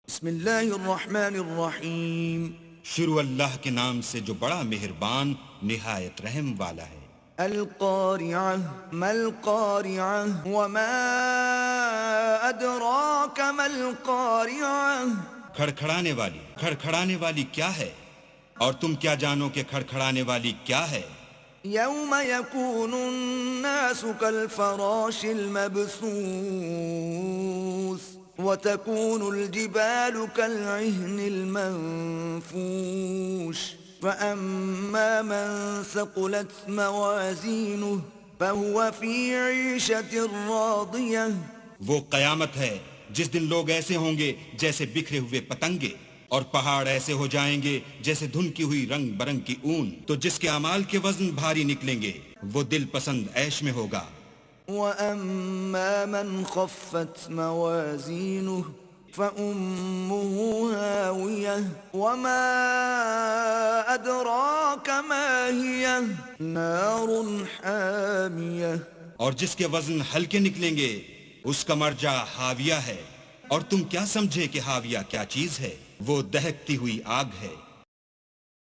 بسم اللہ الرحمن الرحیم. شروع اللہ کے نام سے جو بڑا مہربان نہایت رحم والا ہے. القارعہ ما القارعہ وما ادراک ما القارعہ. کھڑکھڑانے والی کیا ہے اور تم کیا جانو کہ کھڑکھڑانے والی کیا ہے. یوم یکون الناس کالفراش المبثوث وتكون الجبال كالعهن المنفوش فأما من ثقلت موازينه فهو في عيشة راضية. وہ قیامت ہے جس دن لوگ ایسے ہوں گے جیسے بکھرے ہوئے پتنگے، اور پہاڑ ایسے ہو جائیں گے جیسے دھنکی ہوئی رنگ برنگ کی اون. تو جس کے اعمال کے وزن بھاری نکلیں گے وہ دل پسند عیش میں ہوگا. وَأَمَّا مَنْ خَفَّتْ مَوَازِينُهُ فَأُمُّهُ هَاوِيَةٌ وَمَا أَدْرَاكَ مَا هِيَهْ نَارٌ حَامِيَةٌ. اور جس کے وزن ہلکے نکلیں گے اس کا مرجع حاویہ ہے، اور تم کیا سمجھے کہ حاویہ کیا چیز ہے؟ وہ دہکتی ہوئی آگ ہے.